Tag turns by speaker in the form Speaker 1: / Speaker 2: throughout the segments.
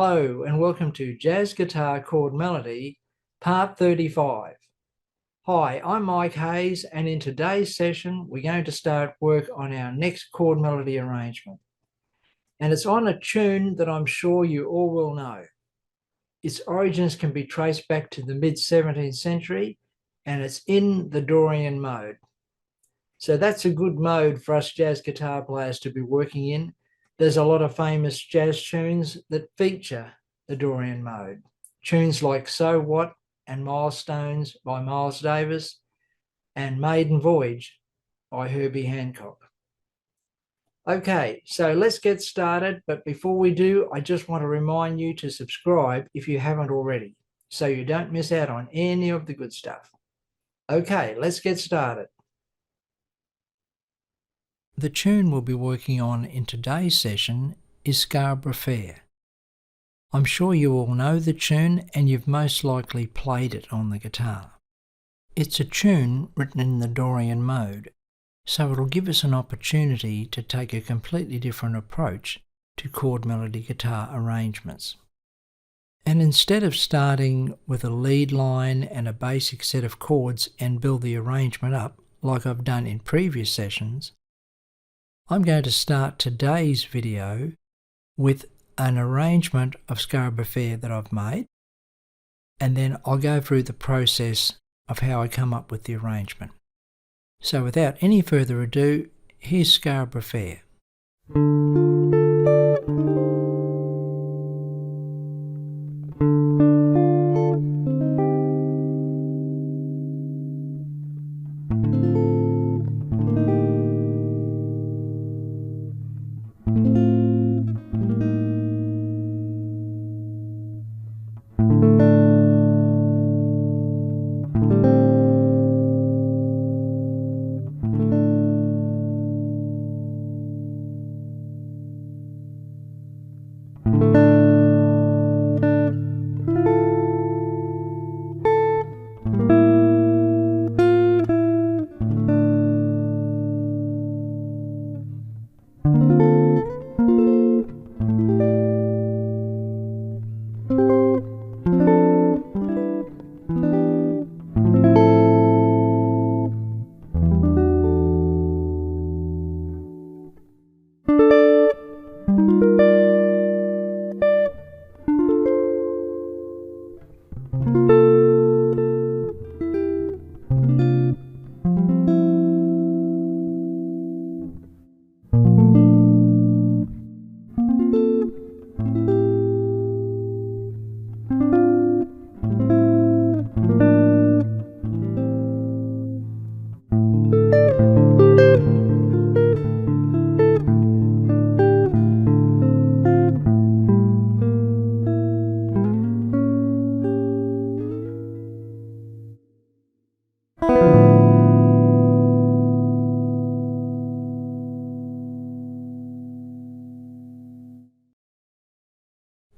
Speaker 1: Hello and welcome to Jazz Guitar Chord Melody, Part 35. Hi, I'm Mike Hayes, and in today's session we're going to start work on our next chord melody arrangement. And it's on a tune that I'm sure you all will know. Its origins can be traced back to the mid-17th century, and it's in the Dorian mode. So that's a good mode for us jazz guitar players to be working in. There's a lot of famous jazz tunes that feature the Dorian mode. Tunes like So What and Milestones by Miles Davis and Maiden Voyage by Herbie Hancock. Okay, so let's get started. But before we do, I just want to remind you to subscribe if you haven't already, so you don't miss out on any of the good stuff. Okay, let's get started. The tune we'll be working on in today's session is Scarborough Fair. I'm sure you all know the tune and you've most likely played it on the guitar. It's a tune written in the Dorian mode, so it'll give us an opportunity to take a completely different approach to chord melody guitar arrangements. And instead of starting with a lead line and a basic set of chords and build the arrangement up like I've done in previous sessions, I'm going to start today's video with an arrangement of Scarborough Fair that I've made, and then I'll go through the process of how I come up with the arrangement. So without any further ado, here's Scarborough Fair.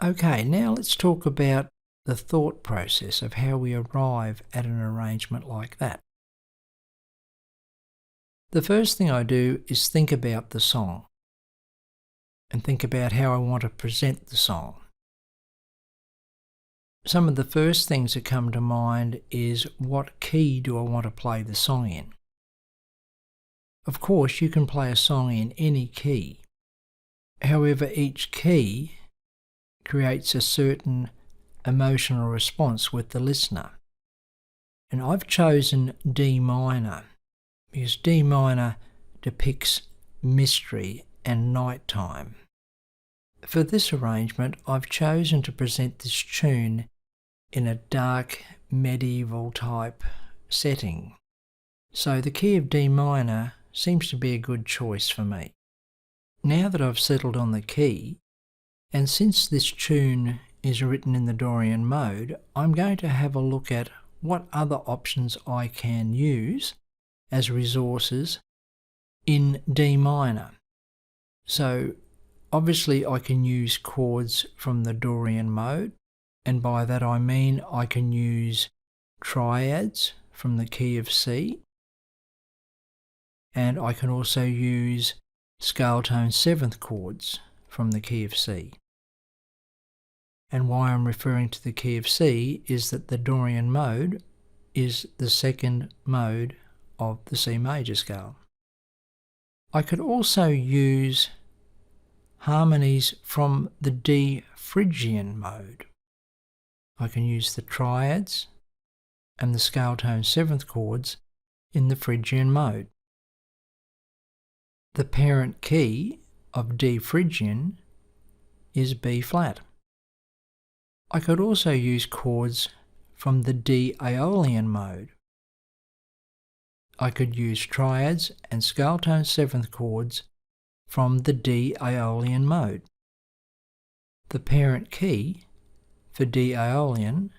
Speaker 1: Okay, now let's talk about the thought process of how we arrive at an arrangement like that. The first thing I do is think about the song and think about how I want to present the song. Some of the first things that come to mind is what key do I want to play the song in? Of course, you can play a song in any key. However, each key creates a certain emotional response with the listener. And I've chosen D minor because D minor depicts mystery and nighttime. For this arrangement, I've chosen to present this tune in a dark medieval type setting. So the key of D minor seems to be a good choice for me. Now that I've settled on the key, and since this tune is written in the Dorian mode, I'm going to have a look at what other options I can use as resources in D minor. So obviously I can use chords from the Dorian mode, and by that I mean I can use triads from the key of C, and I can also use scale tone 7th chords from the key of C. and why I'm referring to the key of C is that the Dorian mode is the second mode of the C major scale. I could also use harmonies from the D Phrygian mode. I can use the triads and the scale tone seventh chords in the Phrygian mode. The parent key of D Phrygian is B flat. I could also use chords from the D Aeolian mode. I could use triads and scale tone seventh chords from the D Aeolian mode. The parent key for D Aeolian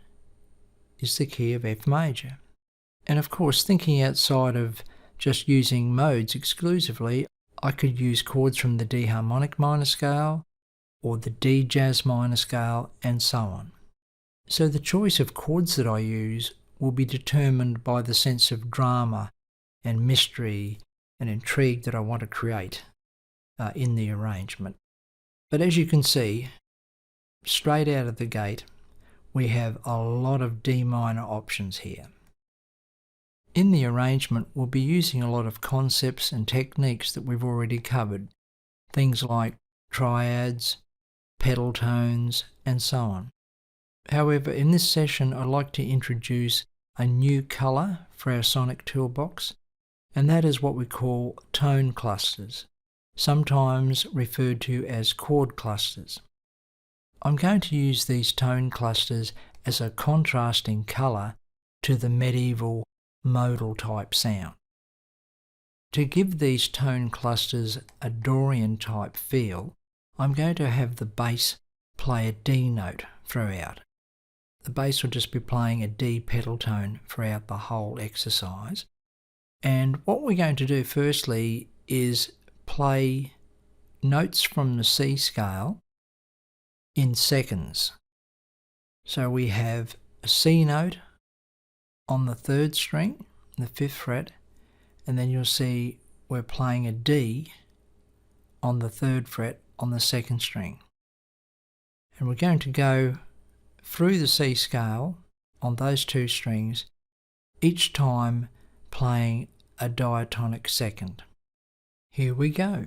Speaker 1: is the key of F major. And of course, thinking outside of just using modes exclusively, I could use chords from the D harmonic minor scale or the D jazz minor scale and so on. So the choice of chords that I use will be determined by the sense of drama and mystery and intrigue that I want to create in the arrangement. But as you can see, straight out of the gate, we have a lot of D minor options here. In the arrangement, we'll be using a lot of concepts and techniques that we've already covered, things like triads, pedal tones, and so on. However, in this session, I'd like to introduce a new colour for our sonic toolbox, and that is what we call tone clusters, sometimes referred to as chord clusters. I'm going to use these tone clusters as a contrasting colour to the medieval modal type sound. To give these tone clusters a Dorian type feel, I'm going to have the bass play a D note throughout. The bass will just be playing a D pedal tone throughout the whole exercise. And what we're going to do firstly is play notes from the C scale in seconds. So we have a C note on the third string, the fifth fret, and then you'll see we're playing a D on the third fret on the second string. And we're going to go through the C scale on those two strings, each time playing a diatonic second. Here we go.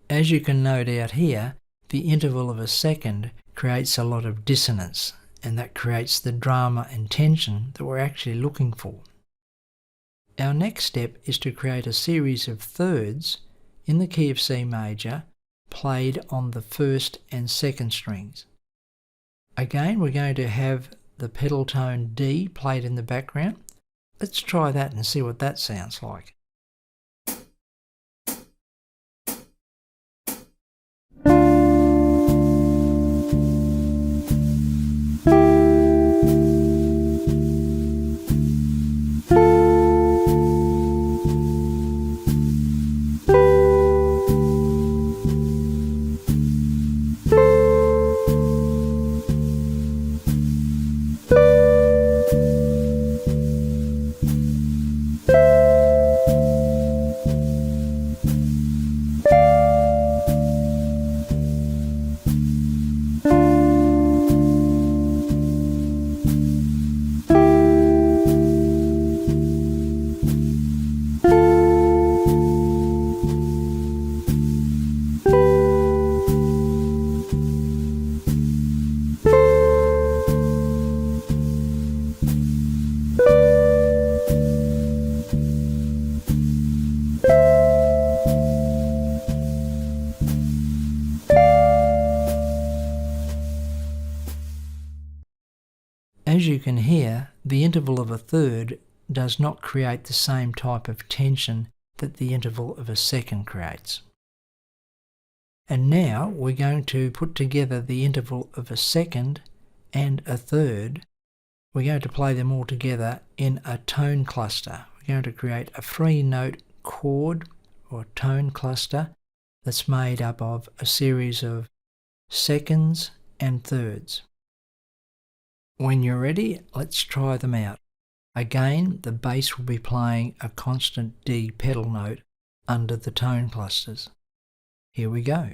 Speaker 1: As you can note out here, the interval of a second creates a lot of dissonance, and that creates the drama and tension that we're actually looking for. Our next step is to create a series of thirds in the key of C major played on the first and second strings. Again, we're going to have the pedal tone D played in the background. Let's try that and see what that sounds like. can hear, the interval of a third does not create the same type of tension that the interval of a second creates. And now we're going to put together the interval of a second and a third. We're going to play them all together in a tone cluster. We're going to create a 3-note chord or tone cluster that's made up of a series of seconds and thirds. When you're ready, let's try them out. Again, the bass will be playing a constant D pedal note under the tone clusters. Here we go.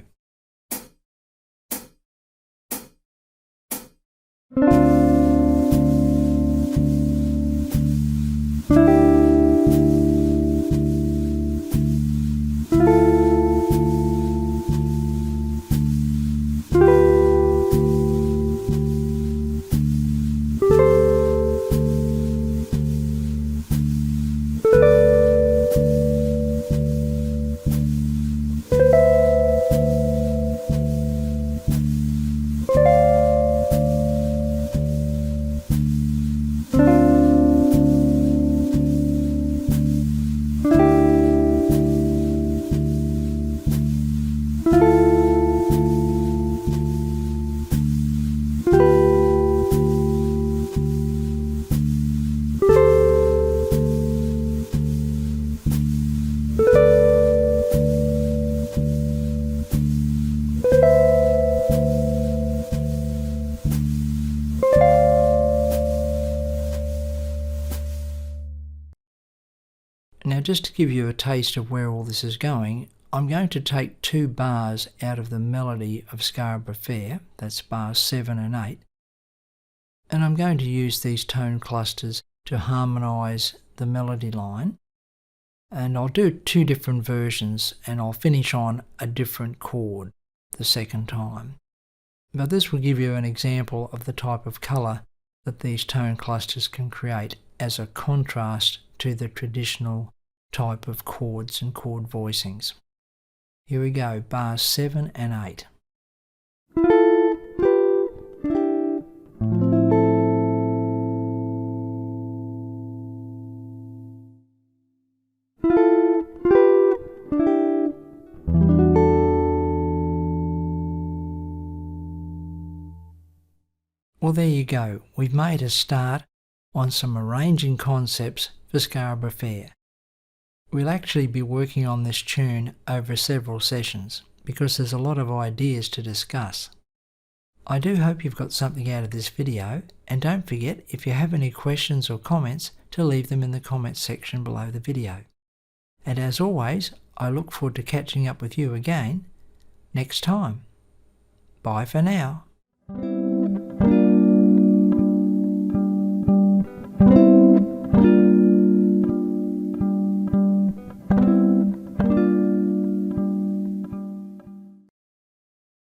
Speaker 1: Now, just to give you a taste of where all this is going, I'm going to take 2 bars out of the melody of Scarborough Fair, that's bars 7 and 8, and I'm going to use these tone clusters to harmonise the melody line, and I'll do 2 different versions and I'll finish on a different chord the second time. But this will give you an example of the type of colour that these tone clusters can create as a contrast to the traditional type of chords and chord voicings. Here we go, bars 7 and 8. Well, there you go. We've made a start on some arranging concepts for Scarborough Fair. We'll actually be working on this tune over several sessions because there's a lot of ideas to discuss. I do hope you've got something out of this video, and don't forget, if you have any questions or comments, to leave them in the comments section below the video. And as always, I look forward to catching up with you again next time. Bye for now.